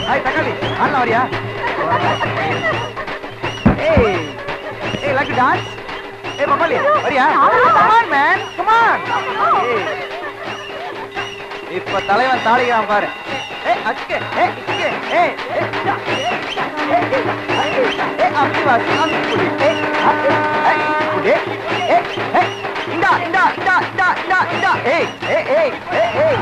Hi தக்காளி ஆடலாம் வரியா? ஏய் ஏய் லைக் டு டான்ஸ்? ஏய் பப்பாளி வரியா? Come on man come on. இப்ப தலைவன் தாளிக்கிறான் பாரு. ஏய் அக்கே ஏய் இக்கே ஏய் ஏய் அப்படி வா சாமி புடி. ஏய் புடி. ஏய் இந்தா இந்தா இந்தா இந்தா இந்தா இந்தா. ஏய் ஏய் ஏய் ஏய்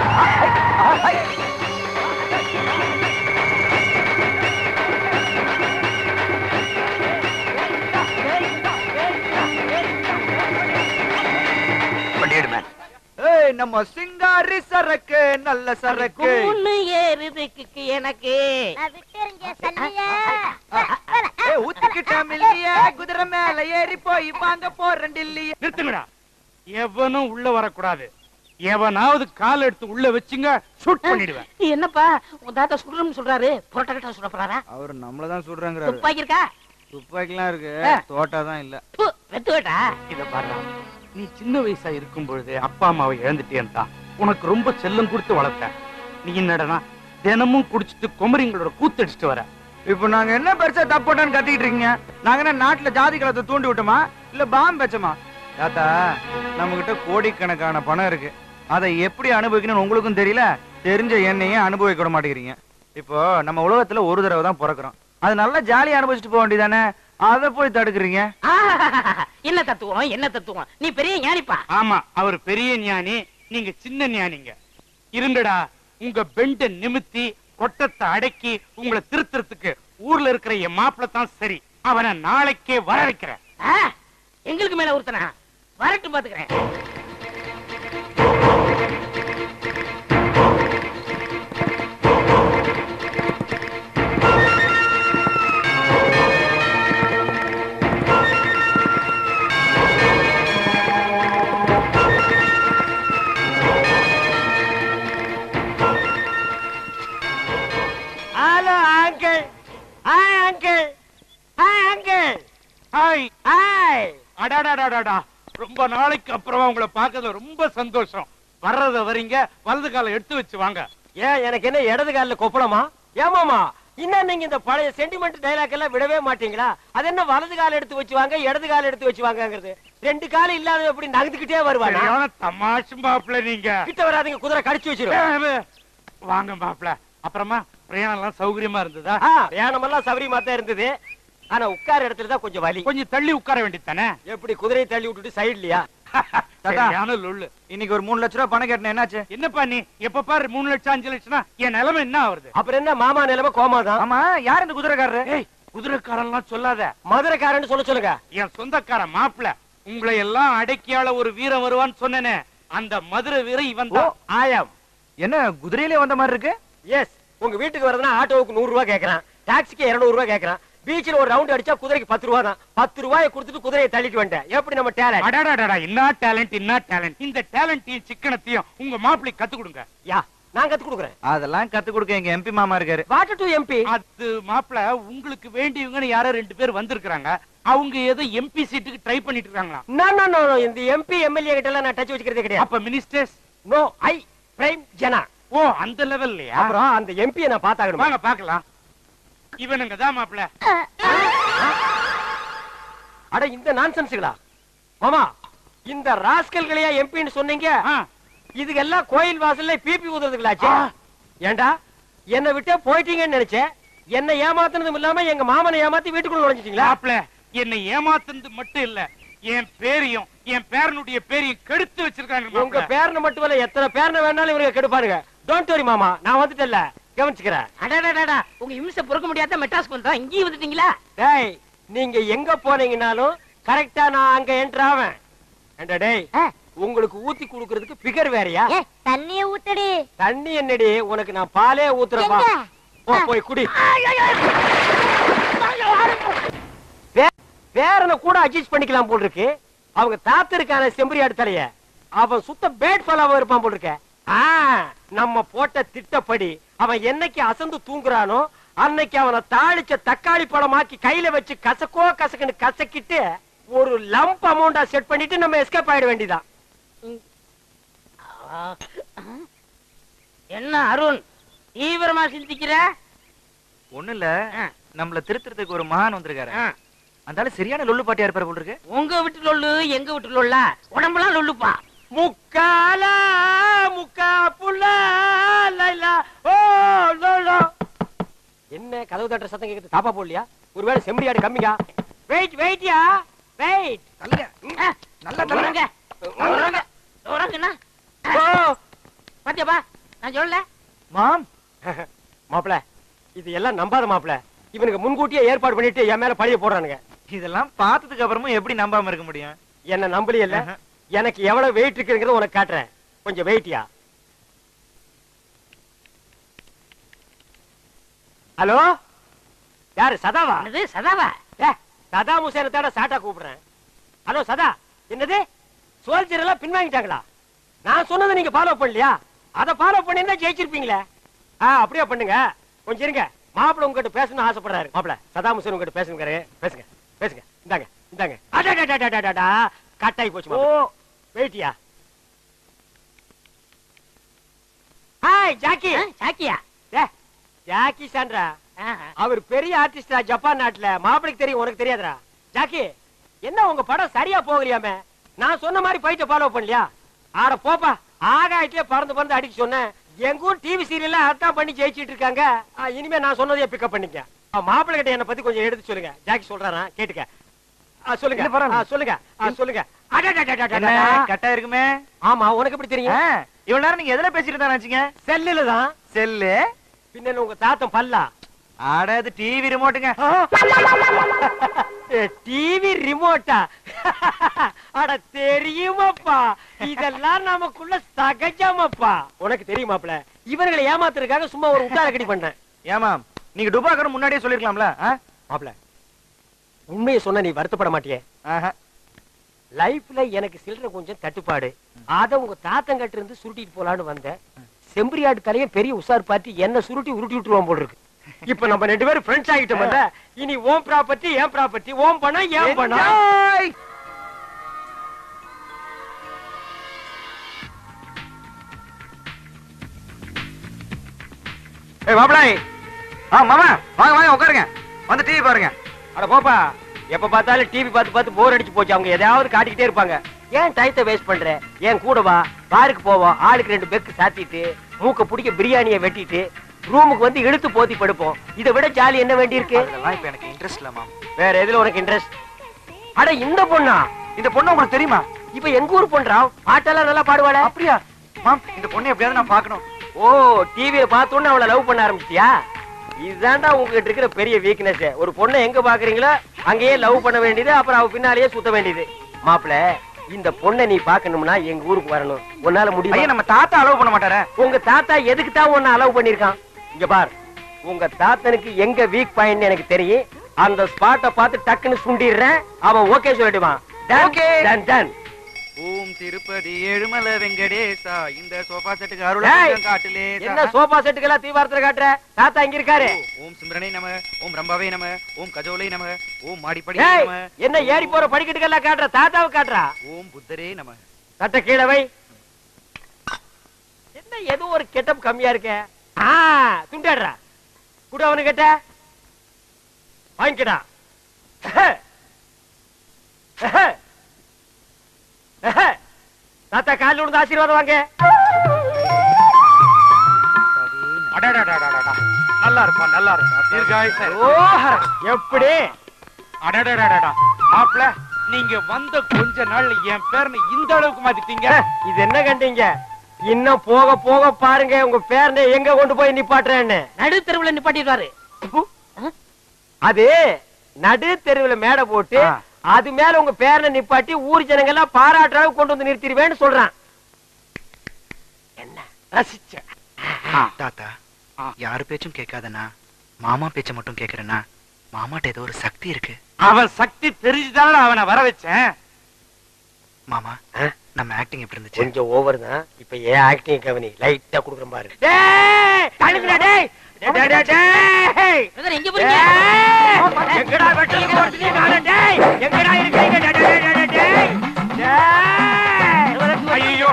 ஏய் நம்ம சிங்காரி சரக்கு நல்ல சரக்கு ஒண்ணு ஏறுதுக்கு எனக்கு ஊத்திக்கிட்டோம் இல்லையா குதிரை மேல ஏறி போய் வாங்க போறேன் இல்லையா. நிறுத்துங்கடா, எவனும் உள்ள வரக்கூடாது. எவனாவது கால் எடுத்து உள்ள வச்சுங்க ஷூட் பண்ணிடுவேன். என்னப்பா உன் தாத்தா சுடுறோம்னு சொல்றாரு, புரோட்டா சுட போறாரா? அவர் நம்மளதான் சுடுறாங்க. துப்பாக்கி இருக்கா? துப்பாக்கிலாம் இருக்கு, தோட்டா தான் இல்ல. வெத்து வேட்டா. இத பாரு, நீ சின்ன வயசா இருக்கும் பொழுது அப்பா அம்மாவை இழந்துட்டேன் தான் உனக்கு ரொம்ப செல்லம் கொடுத்து வளர்த்தேன். நீ என்னடனா தினமும் குடிச்சிட்டு குமரிங்களோட கூத்தடிச்சிட்டு வர. இப்ப நாங்க என்ன பெருசா தப்போட்டான்னு கத்திக்கிட்டு இருக்கீங்க? நாங்க என்ன நாட்டுல ஜாதி கலத்தை தூண்டி விட்டோமா இல்ல பாம்பு வச்சோமா? தாத்தா நம்ம கிட்ட கோடிக்கணக்கான பணம் இருக்கு, அதை எப்படி அனுபவிக்கணும்னு உங்களுக்கும் தெரியல, தெரிஞ்ச என்னையும் அனுபவிக்க விட மாட்டேங்கிறீங்க. இப்போ நம்ம உலகத்துல ஒரு தடவை தான் பிறக்கிறோம், அது நல்லா ஜாலியா அனுபவிச்சுட்டு போக வேண்டியதானே, அத போய் தடுக்கிறீங்க. என்ன தத்துவம் என்ன தத்துவம்? நீ பெரிய ஞானிப்பா. ஆமா, அவர் பெரிய ஞானி, நீங்க சின்ன ஞானிங்க. இருங்கடா, உங்க பெண்ட நிமித்தி கொட்டத்தை அடக்கி உங்களை திருத்துறதுக்கு ஊர்ல இருக்கிற என் மாப்பிள்ள தான் சரி. அவனை நாளைக்கே வர வைக்கிறேன். எங்களுக்கு மேல ஒருத்தனா வரட்டும் பாத்துக்கிறேன். ரொம்ப நாளைக்கு அப்புறமா உங்களை பார்க்கறதுல ரொம்ப சந்தோஷம். வர்றத வரீங்க, வலது காலை எடுத்து வச்சு வாங்க. ஏன் எனக்கு என்ன இடது கால கொப்பளமா? ஏமாமா இன்னும் நீங்க இந்த பழைய சென்டிமெண்ட் டைலாக் எல்லாம் விடவே மாட்டீங்களா? அது என்ன வலது கால எடுத்து வச்சு வாங்க இடது கால எடுத்து வச்சு வாங்கங்கிறது? ரெண்டு கால இல்லாத எப்படி நகர்ந்துகிட்டே வருவாங்க? தமாஷும் மாப்பிள்ள, நீங்க கிட்ட வராதீங்க, குதிரை கடிச்சு வச்சிருவேன். வாங்க மாப்பிள்ள. அப்புறமா பிரயாணம் எல்லாம் சௌகரியமா இருந்ததா? பிரயாணம் எல்லாம் சௌகரியமா தான் இருந்தது. ஆனா உட்கார இடத்துல தான் கொஞ்சம் வலி. கொஞ்சம் தள்ளி உட்கார வேண்டியதானே? எப்படி குதிரையை தள்ளி விட்டுட்டு சைடுலயா? இன்னைக்கு ஒரு 3 லட்சம் ரூபாய் பணம் கேட்டேன், என்னாச்சு? என்னப்பா நீ எப்ப பாரு 3 லட்சம் 5 லட்சம்னா என் நிலைமை என்ன ஆகுது? அப்புறம் என்ன மாமா நிலைமை கோமாதான். ஆமா, யார் இந்த குதிரைக்காரரு? குதிரைக்காரன் சொல்லாத, மதுரைக்காரன்னு சொல்லுங்க. என் சொந்தக்காரன் மாப்பிள்ள. உங்களை எல்லாம் அடக்கியால ஒரு வீரன் வருவான்னு சொன்னேனே, அந்த மதுரை வீரன் இவன் தான். ஆயம். என்ன குதிரையிலே வந்த மாதிரி இருக்கு? எஸ், உங்க வீட்டுக்கு வரதுன்னா ஆட்டோவுக்கு 100 ரூபாய் கேக்குறான், டாக்ஸிக்கு 200 ரூபாய் கேக்குறான். பீச்சில் ஒரு ரவுண்ட் அடிச்சா குதிரைக்கு 10 ரூபாய் தான். 10 ரூபாயை கொடுத்துட்டு குதிரையை தள்ளிட்டு வந்துட்டேன். எப்படி நம்ம டேலண்ட்? அடடடடா, என்ன டேலண்ட் என்ன டேலண்ட்! இந்த டேலண்டையும் சிக்கனத்தையும் உங்க மாப்பிள்ளை கத்து கொடுங்க. யா, நான் கத்து கொடுக்குறேன். அதெல்லாம் கத்து கொடுக்க எங்க எம்பி மாமா இருக்காரு. What to MP? அது மாப்பிள்ள, உங்களுக்கு வேண்டியவங்கன்னு யாரோ 2 பேர் வந்திருக்காங்க. அவங்க ஏதோ எம்பி சீட்டுக்கு ட்ரை பண்ணிட்டு இருக்காங்களா? நோ, இந்த எம்பி எம்எல்ஏ கிட்ட எல்லாம் நான் டச் வச்சுக்கிறதே கிடையாது. அப்ப மினிஸ்டர்ஸ்? நோ, ஐ பிரைம் ஜனா. ஓ, அந்த லெவல்லயா? அப்புறம் அந்த எம்பியை நான் பார்த்தாகணும். வாங்க பார்க்கலாம். இவனுங்க தான் மாப்பிள்ள. அட இந்த நான்சென்ஸ்களா மாமா? இந்த ராஸ்கல்களையா எம்பின்னு சொன்னீங்க? இதுக்கெல்லாம் கோயில் வாசல்ல பிபி ஊதுறதுங்களாச்சு. ஏண்டா என்ன விட்டு போயிட்டீங்கன்னு நினைச்சேன். என்ன ஏமாத்துனதும் இல்லாம எங்க மாமனை ஏமாத்தி வீட்டுக்குள்ள நுழைஞ்சிட்டீங்களா? மாப்பிள்ள, என்னை ஏமாத்துனது மட்டும் இல்ல, என் பேரையும் என் பேரனுடைய பேரையும் கெடுத்து வச்சிருக்காங்க. உங்க பேரனை மட்டும் இல்ல, எத்தனை பேரனை வேணாலும் இவங்க கெடுப்பாருங்க. டோன்ட் வரி மாமா, நான் வந்துட்டேன்ல, கவனிச்சுக்கிறேன். அடடடடா, உங்க இம்சை பொறுக்க முடியாத மெட்ராஸ் வந்தோம், இங்கேயும் வந்துட்டீங்களா? டேய், நீங்க எங்க போனீங்கனாலும் கரெக்டா நான் அங்க என்டர் ஆவேன். டேய், உங்களுக்கு ஊத்தி குடுக்கிறதுக்கு பிகர் வேறயா? தண்ணிய ஊத்தடி. தண்ணி என்னடி, உனக்கு நான் பாலே ஊத்துறேன்பா. போய் குடி. பேரனை கூட அட்ஜஸ்ட் பண்ணிக்கலாம் போல் இருக்கு. அவங்க தாத்திருக்கான செம்பரியாடு தலைய, அவன் சுத்த பேட் ஃபாலோவா இருப்பான் போல் இருக்க. நம்ம போட்ட திட்டப்படி அவன் என்னைக்கு அசந்து தூங்குறானோ அன்னைக்கு அவனை தாளிச்ச தக்காளி பழமாக்கி கையில வச்சு கசக்கோ கசக்குன்னு கசக்கிட்டு ஒரு லம்ப் அமௌண்டா செட் பண்ணிட்டு நம்ம எஸ்கேப் ஆயிட வேண்டியதான். என்ன அருண் தீவிரமா சிந்திக்கிற? ஒண்ணு இல்ல, நம்மள திருத்துறதுக்கு ஒரு மகான் வந்திருக்காரு. அந்தால சரியான லொல்லு பாட்டியா இருப்பாரு போல இருக்கு. உங்க வீட்டு லொல்லு எங்க வீட்டு லொல்லா? உடம்பெல்லாம் லொல்லுப்பா. முக்காலா முக்கா புல்லா லைலா ஓ லோலோ. என்ன கதவு தட்டுற சத்தம் கேக்குது? தாப்பா போடலையா? ஒருவேளை செம்பரியாடு கம்மியா? வெயிட்யா வெயிட். தள்ளுங்க, நல்லா தள்ளுங்க. உறங்குண்ணா. பாத்தியாப்பா நான் சொல்லல மாம். மாப்பிள இது எல்லாம் நம்பாத மாப்பிள. இவனுக்கு முன்கூட்டியே ஏற்பாடு பண்ணிட்டு என் மேல பழிய போடுறானுங்க. இதெல்லாம் பார்த்ததுக்கு அப்புறமும் எப்படி நம்பாம இருக்க முடியும்? என்ன நம்பலையில்ல? எனக்கு எவ்வளவு வெயிட் இருக்குங்கிறத உனக்கு காட்டுறேன். கொஞ்சம் வெயிட்யா. ஹலோ, யாரு? சதாவா? என்னது சதாவா? சதாம் ஹுசேனை தேட சாட்டா கூப்பிடுறேன். ஹலோ சதா, என்னது சோல்ஜர் எல்லாம் பின்வாங்கிட்டாங்களா? நான் சொன்னதை நீங்க ஃபாலோ பண்ணலையா? அதை ஃபாலோ பண்ணிருந்தா ஜெயிச்சிருப்பீங்களே. அப்படியே பண்ணுங்க. கொஞ்சம் இருங்க, மாப்பிள்ள உங்ககிட்ட பேசணும்னு ஆசைப்படுறாரு. மாப்பிள்ள சதாம் ஹுசேன் உங்ககிட்ட பேசுங்க. பேசுங்க பேசுங்க. இந்தாங்க இந்தாங்க. கட்டாயி போச்சு. ஓ வெயிட்டியா. Hi Jackie. சாக்கியா? Jackie Sandra. அவர் பெரிய ஆர்டிஸ்டா ஜப்பான் நாட்டுல. மாப்பிளைக்கு தெரியும், உனக்கு தெரியாதுடா. ஜாக்கி, என்ன உங்க படம் சரியா போகலையாமே? நான் சொன்ன மாதிரி ஃபைட்ட ஃபாலோ பண்ணலையா? ஆட போப்பா, ஆகாயத்திலே பறந்து பறந்து அடிக்க சொன்னேன். எங்க ஊர் டிவி சீரியல்ல அதான் பண்ணி ஜெயிச்சிட்டு இருக்காங்க. இனிமே நான் சொன்னதையே பிக்கப் பண்ணிக்க. மாப்பிள்ளை கிட்ட என்ன பத்தி கொஞ்சம் எடுத்து சொல்லுங்க. ஜாக்கி சொல்றாரா கேட்டுக்க. சொல்லுங்க சொல்லுங்க சொல்லுங்க. கட்டா இருக்குமே. ஆமா, உனக்கு எப்படி தெரியும்? இவ்வளவு நேரம் நீங்க எதுல பேசிட்டு தான் வச்சீங்க? செல்லுல தான். செல்லு பின்ன உங்க தாத்தம் பல்லா? ஆட அது டிவி ரிமோட்டுங்க. டிவி ரிமோட்டா? அட தெரியுமாப்பா, இதெல்லாம் நமக்குள்ள சகஜமாப்பா. உனக்கு தெரியுமாப்ல, இவர்களை ஏமாத்துறதுக்காக சும்மா ஒரு உட்டார கடி பண்ணேன். ஏமா நீங்க டுபாக்கர் முன்னாடியே சொல்லிருக்கலாம்ல? மாப்ள, உண்மையை சொன்ன நீ வருத்தப்பட மாட்டியே? லைஃப்ல எனக்கு சில்லற கொஞ்சம் தட்டுப்பாடு. அத உங்க தாத்தங்கிட்ட இருந்து சுருட்டிட்டு போலான்னு வந்தேன். செம்பரியாடு தலையும் பெரிய உசார் பார்த்து என்ன சுருட்டி உருட்டி விட்டுருவான் போல இருக்கு. இப்ப நம்ம 2 பேரும் ஃப்ரெண்ட்ஸ் ஆகிட்டோம்ல. இனி ஓம் ப்ராப்பர்ட்டி ஏன் ப்ராப்பர்ட்டி, ஓம் பணம் ஏன் பணம். ஏய் மாப்ள, மாமா வாங்க வாங்க உட்காருங்க, வந்து டிவி பாருங்க. அட போப்பா, எப்ப பார்த்தாலும் டிவி பார்த்து பார்த்து போர் அடிச்சு போச்சு. அவங்க எதையாவது காட்டிக்கிட்டே இருப்பாங்க. ஏன் டயத்தை வேஸ்ட் பண்ற? ஏன் கூட வா, பாருக்கு போவோம். ஆளுக்கு 2 பெக்கு சாத்திட்டு மூக்க பிடிக்க பிரியாணியை வெட்டிட்டு ரூமுக்கு வந்து இழுத்து போத்தி படுப்போம். இதை விட ஜாலி என்ன வேண்டி இருக்கு? அதெல்லாம் இப்ப எனக்கு இன்ட்ரெஸ்ட் இல்ல மாம். வேற எதுல உனக்கு இன்ட்ரெஸ்ட்? அட இந்த பொண்ணா? இந்த பொண்ணு உங்களுக்கு தெரியுமா? இப்ப எங்க ஊர் பொண்ணா? பாட்டெல்லாம் நல்லா பாடுவாளே. அப்படியா மாம்? இந்த பொண்ணு எப்படியாவது நான் பார்க்கணும். ஓ, டிவியில பார்த்தோன்னு அவளை லவ் பண்ண ஆரம்பிச்சியா? இதுதான்டா உங்ககிட்ட இருக்கிற பெரிய வீக்னஸ். ஒரு பொண்ணை எங்க பாக்குறீங்களோ அங்கேயே லவ் பண்ண வேண்டியது, அப்புறம் அவ பின்னாலேயே சுத்த வேண்டியது. மாப்பிள, இந்த பொண்ணை நீ பாக்கணும்னா எங்க ஊருக்கு வரணும். உன்னால முடியும்? நம்ம தாத்தா அலோவ் பண்ண மாட்டாரே. உங்க தாத்தா எதுக்கு தான் உன்னை அலோவ் பண்ணிருக்கான்? இங்க பார், உங்க தாத்தனுக்கு எங்க வீக் பாயிண்ட் எனக்கு தெரியும். அந்த ஸ்பாட்டை பார்த்து டக்குன்னு சுண்டிடுறேன். அவன் ஓகே சொல்லிடுவான். Done done. ஓம் திருப்பதி ஏழுமலை வெங்கடேசா, இந்த சோஃபா செட்டுக்கு அருள் காட்டுலே. என்ன சோஃபா செட்டுக்கெல்லாம் தீவாரத்துல காட்டுற? தாத்தா இங்க இருக்காரு. ஓம் சிம்ரனை நம, ஓம் ரம்பாவே நம, ஓம் கஜோலை நம, ஓம் மாடிப்படி நம. என்ன ஏறி போற படிக்கட்டுக்கெல்லாம் காட்டுற? தாத்தாவை காட்டுறா. ஓம் புத்தரே நம. சட்ட கீழே வை. என்ன ஏதோ ஒரு கெட்டப் கம்மியா இருக்க? துண்டாடுறா. கூட அவனு கேட்ட வாங்கிக்கடா. தாத்தா காலில் விழுந்து ஆசீர்வாதம் வாங்க. நல்லா இருப்பான், நல்லா இருப்பான். எப்படி? மாப்பிள, நீங்க வந்த கொஞ்ச நாள் என் பேர்னு இந்த அளவுக்கு மாத்திட்டீங்க. இது என்ன கண்டீங்க? இன்னும் போக போக பாருங்க உங்க பேரனை எங்க கொண்டு போய் நிப்பாட்டுறேன்னு. நடு தெருவுல நிப்பாட்டிடுவாரு. அது நடு தெருவுல மேடை போட்டு அது மேல உங்க பேரனை நிப்பாட்டி ஊர் ஜனங்க எல்லாம் பாராட்டுறாங்க கொண்டு வந்து நிறுத்திடுவேன்னு சொல்றான். என்ன ரசிச்ச? தாத்தா, யாரு பேச்சும் கேட்காதனா, மாமா பேச்ச மட்டும் கேக்குறேன்னா, மாமாட்ட ஏதோ ஒரு சக்தி இருக்கு. அவன் சக்தி தெரிஞ்சுதான அவனை வர வச்சேன். மாமா, நம்ம ஆக்டிங் எப்படி இருந்துச்சு? கொஞ்சம் ஓவர் தான். இப்ப ஏன் ஆக்டிங் கவனி லைட்டா குடுக்குற பாரு. டேய், தள்ளுங்கடா டேய். பிரதர் எங்க போறீங்க? எங்கடா வெட்டலுக்கு போறீங்க நானே? டேய் எங்கடா இருக்கீங்க? ஐயோ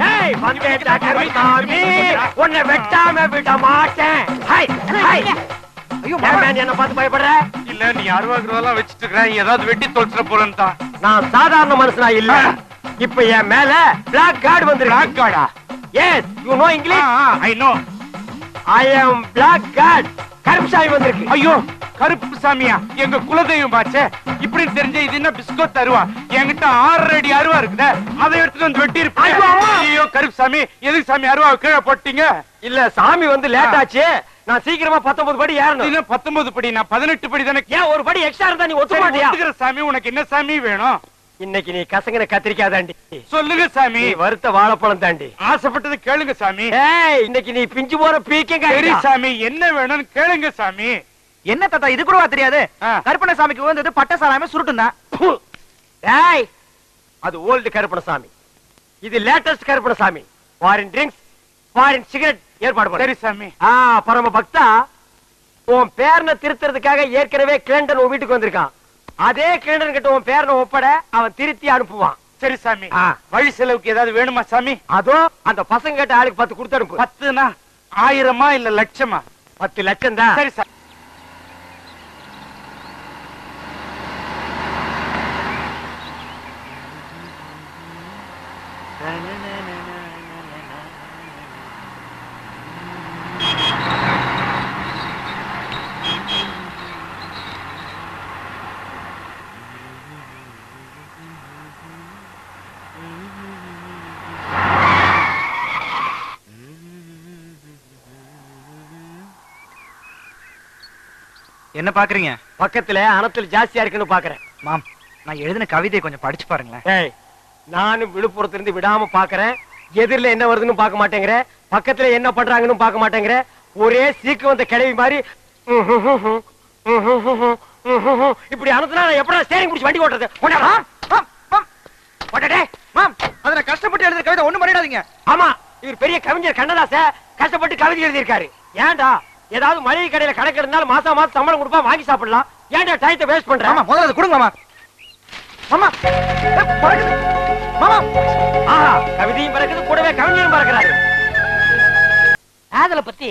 டேய் வந்தேடா கருமாமி, உன்னை வெட்டாம விட மாட்டேன். High high. ஐயோ மாமா, என்ன பார்த்து பயப்படுற? இல்ல நீ 60 ரூபாய் வச்சிட்டு இருக்கற, ஏதாவது வெட்டி தொலைச்சிட போறேன்னு தான். நான் சாதாரண மனுஷனா இல்ல. இப்ப என் மேல பிளாக் கார்டு வந்திருக்கு. பிளாக் கார்டா? Yes, you know English? I know. I am black card. Karuppusamy வந்திருக்கு. ஐயோ கருப்பு சாமியா, எங்க குலதெய்வம் பாச்சே. இப்படி தெரிஞ்ச இது என்ன பிஸ்கட் அருவா? என்கிட்ட 6 அடி அருவா இருக்குதே, அதை எடுத்துட்டு வந்து வெட்டி இருப்பேன். ஐயோ கருப்பு சாமி, எதுக்கு சாமி அருவாவை கீழே போட்டீங்க? இல்ல சாமி வந்து லேட் ஆச்சு, நான் சீக்கிரமா 19 படி ஏறணும். 19 படி, நான் 18 படி தானே. ஏன் ஒரு படி எக்ஸ்ட்ரா இருந்தா நீ ஒத்துக்க மாட்டியா? சாமி உனக்கு என்ன சாமி வேணும்? இன்னைக்கு நீ கசங்கன கத்திரிக்காய் தாண்டி. சொல்லுங்க சாமி. நீ வறுத்த வாழைப்பழம் தாண்டி. ஆசைப்பட்டது கேளுங்க சாமி. ஏய் இன்னைக்கு நீ பிஞ்சு போற பீக்கங்க. சரி சாமி, என்ன வேணும்னு கேளுங்க சாமி. என்ன தாத்தா இது கூடவா தெரியாது? கருப்பண சாமிக்கு வந்தது பட்ட சாராயமே சுருட்டும் தான். ஏய் அது ஓல்டு கருப்பணசாமி, இது latest Karuppanasamy. Foreign drinks, foreign cigarette ஏற்பாடு பண்ணு. சரி சாமி. பரம பக்தா, உன் பேரனை திருத்துறதுக்காக ஏற்கனவே கிளண்டன் உன் வீட்டுக்கு வந்திருக்கான். அதே கிளண்டன் கிட்ட உன் பேரனை ஒப்பட, அவன் திருத்தி அனுப்புவான். சரி சாமி. வழி செலவுக்கு ஏதாவது வேணுமா சாமி? அதோ அந்த பசங்க கிட்ட ஆளுக்கு 10 கொடுத்து அனுப்பு. 10னா 1000மா இல்ல லட்சமா? 10 லட்சம் தான். சரி சாமி. என்ன பாக்குறீங்க? பக்கத்துல அனத்தில் ஜாஸ்தியா இருக்குன்னு பாக்குறேன். மாம், நான் எழுதின கவிதையை கொஞ்சம் படிச்சு பாருங்களேன். ஏய் நானும் விழுப்புரத்துல இருந்து விடாம பாக்குறேன். எதிரில என்ன வருதுன்னு பார்க்க மாட்டேங்கிற, பக்கத்துல என்ன பண்றாங்கன்னு பார்க்க மாட்டேங்கிற. ஒரே சீக்கு வந்த கிளவி மாதிரி இப்படி அனுப்புனா நான் எப்படா ஸ்டேரிங் பிடிச்சி வண்டி ஓட்டுறது? அத கஷ்டப்பட்டு எழுதுற கவிதை ஒண்ணு பண்ணிடாதீங்க. ஆமா, இவர் பெரிய கவிஞர் கண்ணதாச கஷ்டப்பட்டு கவிதை எழுதியிருக்காரு. ஏன்டா ஏதாவது மளிகை கடையில கணக்கு இருந்தாலும் மாசம் மாசம் சம்பளம் கொடுப்பா, வாங்கி சாப்பிடலாம். ஏன்டா டைத்தை வேஸ்ட் பண்ற? ஆமா, முதல்ல அது கொடுங்க மாமா. மாமா மாமா, ஆஹா, கவிதையும் பறக்குது, கூடவே கவிஞரும் பறக்குறாரு. காதலை பத்தி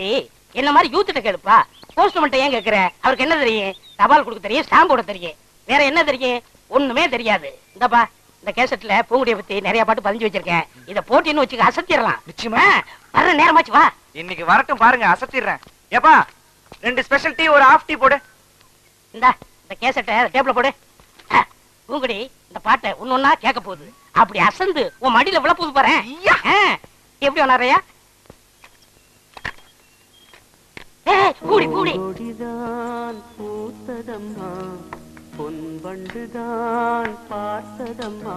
என்ன மாதிரி யூத்திட்ட கேளுப்பா. போஸ்ட்மேன்ட்ட ஏன் கேக்குற? அவருக்கு என்ன தெரியும்? தபால் கொடுக்க தெரியும், ஸ்டாம்ப் போட தெரியும். வேற என்ன தெரியும்? ஒண்ணுமே தெரியாது. இந்தப்பா, இந்த கேசட்ல பூங்குடியை பத்தி நிறைய பாட்டு பதிஞ்சு வச்சிருக்கேன். இத போட்டின்னு வச்சுக்க, அசத்திடலாம். நிச்சயமா வர்ற நேரமாச்சு, வா. இன்னைக்கு வரட்டும் பாருங்க, அசத்திடுறேன். ஏப்பா 2 ஸ்பெஷல் டீ, ஒரு ஹாஃப் டீ போடு. இந்த கேசட்டை டேபிள்ல போடு. பூங்குடி இந்த பாட்டை ஒன்னொன்னா கேட்க போகுது. அப்படி அசந்து உன் மடியில விழ போகுது பாரு. எப்படி வளரையா? கூடி கூடி பூத்ததம்மா, பொன்பண்டுதான் பார்த்ததம்மா,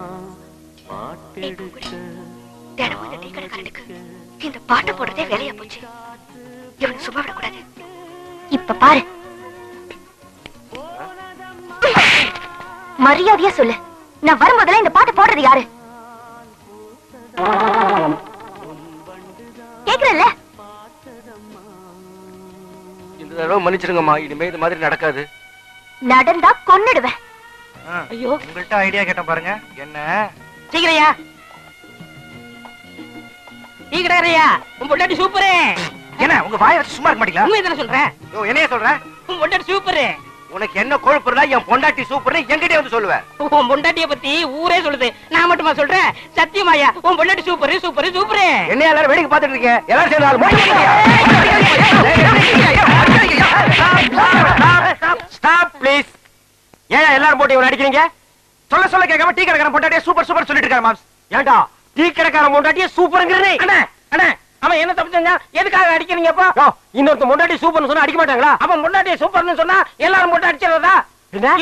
பாட்டெடுக்க இந்த பாட்டு போடுறதே வேலையா போச்சு. இவனை சும்மா விடக்கூடாது. இப்ப பாரு, மரியாதையா சொல்லு, நான் வரும்போதெல்லாம் இந்த பாட்டு போடுறது யாரு? கேக்குறல்ல? இந்த தடவை மன்னிச்சிடுங்கம்மா, இனிமே இது மாதிரி நடக்காது. நடந்தா கொன்னுடுவேன். ஐயோ, உங்கள்ட்ட ஐடியா கேட்டேன் பாருங்க. என்ன சீக்கிரையா, டீ கடையா? உன் பொண்டாட்டி சூப்பரு. என்ன உங்க வாயை வச்சு சும்மா இருக்க மாட்டீங்களா? உண்மையை தானே சொல்றேன். என்னைய சொல்றேன்? உன் பொண்டாட்டி சூப்பரு. உனக்கு என்ன கொழுப்புறா? என் பொண்டாட்டி சூப்பர்னு என்கிட்டே வந்து சொல்லுவேன். உன் பொண்டாட்டிய பத்தி ஊரே சொல்லுது, நான் மட்டுமா சொல்றேன்? சத்தியமாயா, உன் பொண்டாட்டி சூப்பரு சூப்பரு சூப்பரு. என்ன எல்லாரும் வேடிக்கை பார்த்துட்டு இருக்கீங்க? எல்லாரும் சேர்ந்து ஸ்டாப் ப்ளீஸ். ஏன் எல்லாரும் போட்டு இவனை அடிக்கிறீங்க? சொல்ல சொல்ல கேட்காம டீ கடைக்காரன் பொண்டாட்டியே சூப்பர் சூப்பர் சொல்லிட்டு இருக்காரு மாம்ஸ். ஏண்டா டீ கடைக்காரன் பொண்டாட்டியே சூப்பர்ங்கறனே? அண்ணா அண்ணா, அவன் என்ன தப்பு செஞ்சா? எதுக்காக அடிக்கிறீங்கப்பா? இன்னொருத்த பொண்டாட்டி சூப்பர்னு சொன்னா அடிக்க மாட்டாங்களா? அவன் பொண்டாட்டிய சூப்பர்னு சொன்னா எல்லாரும் போட்டு அடிச்சிடறதா?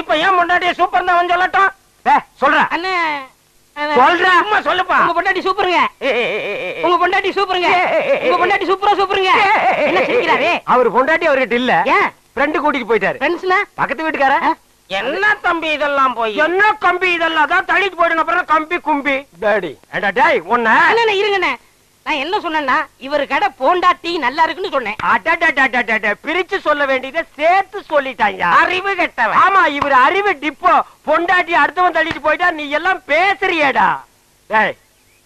இப்ப ஏன் பொண்டாட்டிய சூப்பர் தான் சொல்லட்டும். சொல்ற அண்ணா சொல்ற, அம்மா சொல்லுப்பா. உங்க பொண்டாட்டி சூப்பருங்க, உங்க பொண்டாட்டி சூப்பருங்க, உங்க பொண்டாட்டி சூப்பரா சூப்பருங்க. என்ன சிரிக்கிறாரே? அவர் பொண்டாட்டி அவர்கிட்ட இல்ல, ஏன் ஃப்ரெண்ட் கூட்டிட்டு போயிட்டாரு. ஃப்ரெண்ட்ஸ்னா பக்கத்து வீட்டுக்கார. என்ன தம்பி இதெல்லாம் போய்? என்ன கம்பி இதெல்லாம்? தான் தள்ளிட்டு போயிடுங்க, அப்புறம் கம்பி கும்பி டாடி. ஏண்டா டேய், ஒண்ணே அண்ணா இருங்கண்ணே, நான் என்ன சொன்னேன்னா இவர் கடை போண்டா டீ நல்லா இருக்குன்னு சொன்னேன். அடடடடடட, பிரிச்சு சொல்ல வேண்டியதை சேர்த்து சொல்லிட்டாங்க. அறிவு கெட்டவன். ஆமா, இவர் அறிவு டிப்போ. பொண்டாட்டி அடுத்தவன் தள்ளிட்டு போயிட்டா நீ எல்லாம் பேசுறியேடா. டேய்,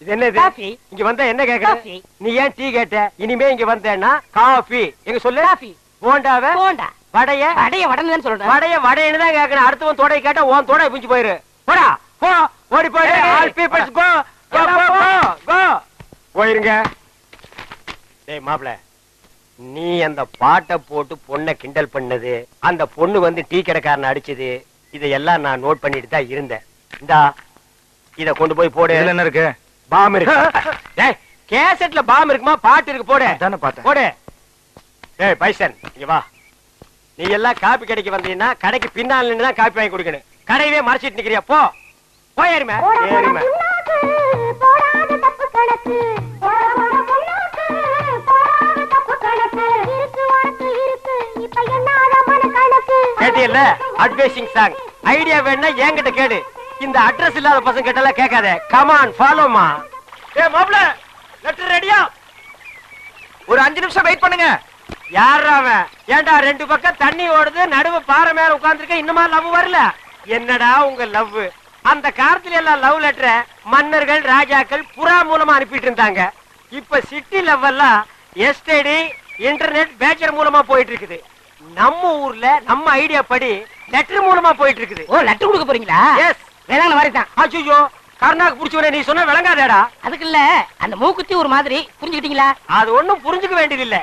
இது என்னது? காஃபி. இங்க வந்தா என்ன கேக்குற? காஃபி. நீ ஏன் டீ கேட்ட? இனிமே இங்க வந்தேன்னா காஃபி. எங்க சொல்லு. காஃபி. போண்டாவே போண்டா. வடைய வடைய வடன்னு சொல்றேன். வடைய வடைன்னு தான் கேட்கணும். அடுத்தவன் தோடை கேட்டா உன் தோடை புடிச்சு போயிரு. போடா போ, ஓடி போயிடு. ஆல் பீப்பிள்ஸ் கோ கோ கோ கோ. போயிருங்க. டேய் மாப்ள, நீ அந்த பாட்டை போட்டு பொண்ணை கிண்டல் பண்ணது, அந்த பொண்ணு வந்து டீ கடைக்காரனை அடிச்சது, இதையெல்லாம் நான் நோட் பண்ணிட்டு தான் இருந்தேன். இந்தா இத கொண்டு போய் போடு. இதுல என்ன இருக்கு? பாம் இருக்கு. டேய், கேசட்ல பாம் இருக்குமா? பாட்டு இருக்கு, போடு. தானே பார்த்தேன். போடு. டேய் பைசன், இங்க வா. நீ எல்லாம் காப்பி கடைக்கு வந்தீங்கன்னா கடைக்கு பின்னால நின்னு தான் காப்பி வாங்கி கொடுக்கணும். கடையவே மறைச்சிட்டு நிக்கிறியா? போ போய் ஏறுமே. ஏறுமே. கேட்டியல்ல அட்வைசிங் சாங். ஐடியா வேணா என்கிட்ட கேடு. இந்த அட்ரஸ் இல்லாத பசங்க கிட்ட கேட்காத. கம் ஆன் ஃபாலோமா. ஏய் மாப்ள, லெட்டர் ரெடியா? ஒரு 5 நிமிஷம் வெயிட் பண்ணுங்க. யாரா அவன்? ஏண்டா ரெண்டு பக்கம் தண்ணி ஓடுது, நடுவு பாறை மேல உட்கார்ந்திருக்க, இன்னுமா லவ் வரல? என்னடா உங்க லவ்? அந்த காலத்துல எல்லாம் லவ் லெட்டரை மன்னர்கள் ராஜாக்கள் புறா மூலமா அனுப்பிட்டு இருந்தாங்க. இப்ப சிட்டி லவ் எல்லாம் எஸ்டடி இன்டர்நெட் பேச்சர் மூலமா போயிட்டு இருக்குது. நம்ம ஊர்ல நம்ம ஐடியா படி லெட்டர் மூலமா போயிட்டு இருக்குது. ஓ, லெட்டர் கொடுக்க போறீங்களா? எஸ். வேளாண் மாதிரி தான். அச்சோ, கர்நாக்கு புடிச்சவனே, நீ சொன்ன விளங்காதேடா. அதுக்கு இல்ல, அந்த மூக்குத்தி ஒரு மாதிரி புரிஞ்சுக்கிட்டீங்களா? அது ஒண்ணும் புரிஞ்சுக்க வேண்டியது இல்ல.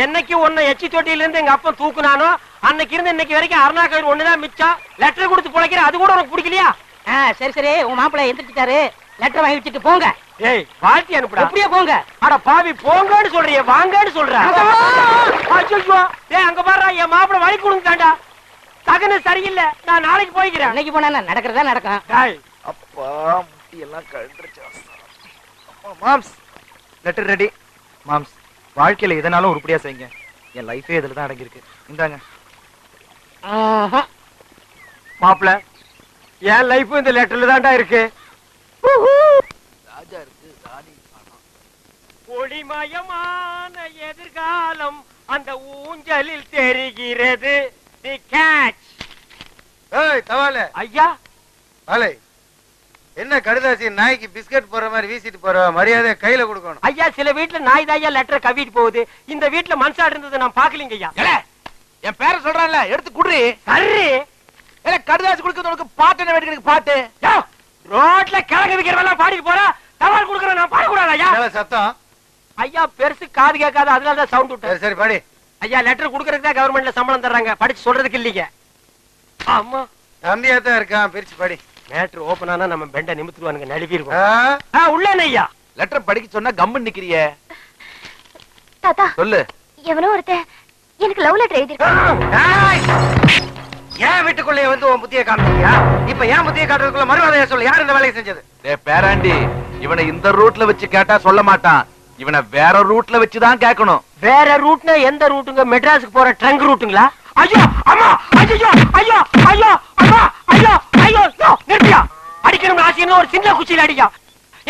என்னைக்கு உன்னை எச்சி தொட்டியில இருந்து எங்க அப்பா தூக்குனானோ அன்னைக்கு இருந்து இன்னைக்கு வரைக்கும் அருணாக்கர் ஒண்ணுதான் மிச்சம். லெட்டர் கொடுத்து பிழைக்கிற, அது கூட உனக்கு பிடிக்கலையா? சரி சரி, உங்க மாப்பிள்ளை எந்திரிச்சிட்டாரு. லெட்டர் வாங்கி வச்சுட்டு போங்க. ஏய், வாழ்த்தி அனுப்புடா. எப்படியே போங்க. அட பாவி, போங்கன்னு சொல்றியே, வாங்கன்னு சொல்ற. அச்சோ, டேய் அங்க பாருடா, என் மாப்பிள்ளை வழி கொடுங்கடா. தகன சரியில்லை, நான் நாளைக்கு போய்க்கிறேன். இன்னைக்கு போனா நடக்கிறதா நடக்கும். டேய் அப்பா, முட்டி எல்லாம் கழண்டுருச்சு. மாம்ஸ், லெட்டர் ரெடி. மாம்ஸ், வாழ்க்கையில எதனாலும் உருப்படியா செய்யுங்க. என் லைஃபே இதுல தான் அடங்கி இருக்கு. இந்தாங்க. மாப்பிள்ள, என் லைஃப் இந்த லெட்டர்ல தான்டா இருக்கு. ராஜா இருக்கு, ராணி காணோம். ஒளிமயமான எதிர்காலம் அந்த ஊஞ்சலில் தெரிகிறது. தி கேட்ச். ஏய் தவால ஐயா, வாலே, என்ன கடுதாசி நாய்க்கு பிஸ்கட் போற மாதிரி வீசிட்டு போற? மரியாதை கையில கொடுக்கணும். ஐயா, சில வீட்டுல நாய் தாயா லெட்டர் கவிட்டு போகுது. இந்த வீட்டுல மனசாடு இருந்தது நான் பாக்கலீங்க ஐயா. என் பேரை சொல்றான்ல, எடுத்து குடுறி. சரி, கடுதாசி கொடுக்க உனக்கு பாட்டு என்ன வேண்டிய பாட்டு? ரோட்ல கிழங்கு விக்கிறவெல்லாம் பாடிட்டு போறா. தவால் கொடுக்கற நான் பாடக்கூடாது ஐயா. சத்தம். ஐயா, பெருசு காது கேட்காது, அதனால தான் சவுண்ட் விட்டேன். சரி பாடி. ஐயா, லெட்டர் கொடுக்கறதுக்கு தான் கவர்மெண்ட்ல சம்பளம் தர்றாங்க, படிச்சு சொல்றதுக்கு இல்லீங்க. ஆமா, தம்பியா தான் இருக்கான், பிரிச்சு பாடி. மேட்ரு ஓபன் ஆனா நம்ம பெண்ட நிமித்துவானுங்க, நழுவி இருக்கும். உள்ள ஐயா, லெட்டர் படிக்க சொன்னா கம்மன் நிக்கிறியே. தாத்தா, சொல்லு. எவனோ ஒருத்தன் எனக்கு லவ் லெட்டர் எழுதிருக்கான். ஏன் வீட்டுக்குள்ளே வந்து உன் புத்திய காமிச்சியா? இப்ப ஏன் புத்திய காட்டுறதுக்குள்ள மறுவாதையா சொல்லு. யார் இந்த வேலையை செஞ்சது? பேராண்டி, இவனை இந்த ரூட்ல வச்சு கேட்டா சொல்ல மாட்டான். இவனை வேற ரூட்ல வச்சுதான் கேட்கணும். வேற ரூட்னா எந்த ரூட்டுங்க? மெட்ராஸுக்கு போற ட்ரங்க் ரூட்டுங்களா? ஐயோ அம்மா, ஐயோ ஐயோ ஐயோ அம்மா, ஐயோ ஐயோ, நிறுத்தியா. அடிக்கணும் ஆசைன்னு ஒரு சின்ன குச்சியில அடிக்கா.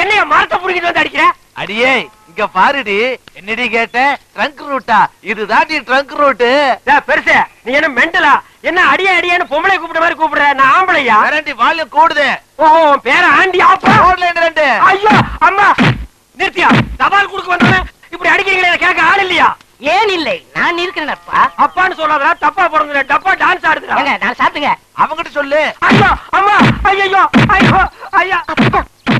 என்னைய மரத்தை புடிக்கிட்டு வந்து அடிக்கிற? அடியே, இங்க பாருடி. என்னடி கேட்ட? ட்ரங்க் ரூட்டா? இதுதான் ட்ரங்க் ரூட்டு. பெருசு, நீ என்ன மெண்டலா? என்ன அடியே அடியேன்னு பொம்பளை கூப்பிட்ட மாதிரி கூப்பிடுற? நான் ஆம்பளையா? பேராண்டி, வால்யூம் கூடுது. ஓ, பேர ஆண்டி ஆப்பா. ரெண்டு. ஐயோ அம்மா, நிறுத்தியா. தபால் கொடுக்க வந்தவன் இப்படி அடிக்கிறீங்களே, கேட்க ஆள் இல்லையா? ஏன் இல்லை, நான் இருக்கிறேன்ப்பா. அப்பான்னு சொல்லாதடா, தப்பா பிறந்த டப்பா டான்ஸ் ஆடுதுடா. நான் சாப்பிட்டுங்க. அவங்கிட்ட சொல்லு. ஐயோ அம்மா, ஐயோ ஐயோ ஐயா.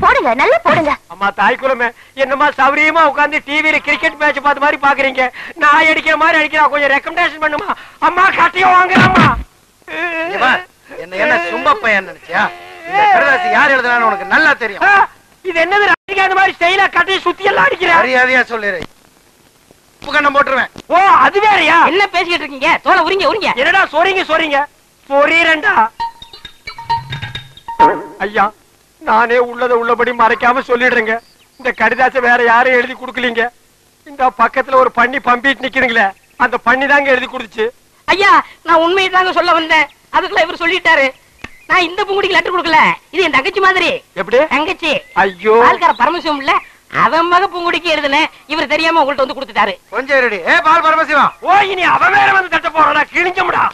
போடுங்க, நல்லா போடுங்க. அம்மா தாய் குலமே, என்னமா சௌரியமா உட்கார்ந்து டிவில கிரிக்கெட் மேட்ச் பார்த்த மாதிரி பாக்குறீங்க. நான் அடிக்கிற மாதிரி அடிக்கிறா, கொஞ்சம் ரெக்கமெண்டேஷன் பண்ணுமா? அம்மா கட்டியோ வாங்குறாமா. என்ன என்ன சும்மா பையன் நினைச்சியா? இந்த கடுதாசி யார் எழுதுனான்னு உனக்கு நல்லா தெரியும். இது என்னது? அடிக்காத மாதிரி ஸ்டைலா கட்டி சுத்தி எல்லாம் அடிக்கிற. மரியாதையா சொல்லிடு. கண்ணம் போட்டுருவேன். ஓ, அது வேறயா? என்ன பேசிக்கிட்டு இருக்கீங்க? தோலை உரிங்க உரிங்க. என்னடா சொறீங்க பொறீரண்டா. ஐயா, நானே உள்ளத உள்ளபடி மறைக்காம சொல்லிடுறேங்க. இந்த கடிதாசை வேற யாரும் எழுதி கொடுக்கலீங்க. இந்த பக்கத்துல ஒரு பண்ணி பம்பிட்டு நிக்கிறீங்களே, அந்த பண்ணி தாங்க எழுதி கொடுத்துச்சு. ஐயா, நான் உண்மையை தாங்க சொல்ல வந்தேன். அதுக்குள்ள இவர் சொல்லிட்டாரு. நான் இந்த பூங்குடிக்கு லெட்டர் கொடுக்கல. இது என் தங்கச்சி மாதிரி. எப்படி? தங்கச்சி. ஐயோ, ஆள்கார பரமசிவம் இல்ல, அவன் மக பூங்குடிக்கு எழுதுனேன், இவர் தெரியாம உங்கள்ட்ட வந்து கொடுத்துட்டாரு. கொஞ்சம் இருடி. பால் பரமசிவம். ஓ இனி அவன் வேற வந்து தட்ட போறானா? கிழிஞ்சமுடா.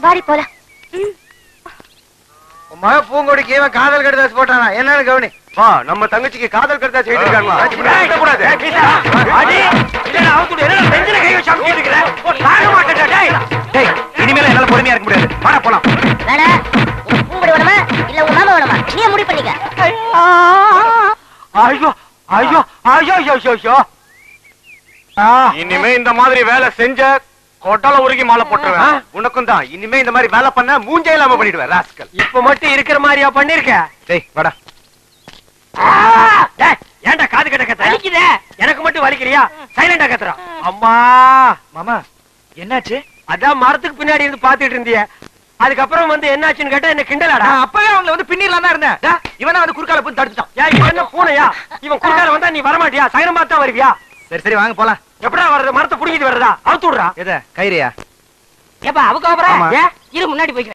வாடி போலாம். உன் மக பூங்கொடிக்கு இவன் காதல் கடிதாசி போட்டானா என்னன்னு கவனி. நம்ம தங்கச்சிக்கு காதல் கடிதாசி எழுதிருக்காங்களா? இனிமேல என்னால பொறுமையா இருக்க முடியாது. வாடா போலாம். பூங்குடி வேணுமா இல்ல உன் மாமா வேணுமா? நீ முடிவு பண்ணிக்க. ஐயோ ஐயோ ஐயோ ஐயோ ஐயோ. இனிமே இந்த மாதிரி வேலை செஞ்ச கொட்டால உருகி மாலை போட்டுருவேன். உனக்கும் தான். இனிமே இந்த மாதிரி வேலை பண்ண மூஞ்சே இல்லாம பண்ணிடுவேன் ராஸ்கல். இப்ப மட்டும் இருக்கிற மாதிரியா பண்ணிருக்க? டேய் வாடா. ஏன்டா காது கட்ட கத்த? வலிக்குதே. எனக்கு மட்டும் வலிக்கலையா? சைலண்டா கத்துறான். அம்மா மாமா என்னாச்சு? அதான் மரத்துக்கு பின்னாடி இருந்து பாத்துட்டு இருந்திய. அதுக்கப்புறம் வந்து என்னாச்சுன்னு கேட்டா என்ன கிண்டலாடா? நான் அப்பவே அவங்கள வந்து பின்னிடலாம் தான் இருந்தேன். இவனா வந்து குறுக்கால போய் தடுத்துட்டான். ஏன் இவன் என்ன பூனையா? இவன் குறுக்கால வந்தா நீ வரமாட்டியா? சைரம் பார்த்தா வருவியா? சரி சரி வாங்க போலாம். எப்படா வர்றது? மரத்தை புடிங்கிட்டு வர்றதா? அவுத்து விடுறா. எத கைரியா? ஏப்பா அவக்கு ஆமா. ஏன் இரு முன்னாடி போய்க்கிறேன்.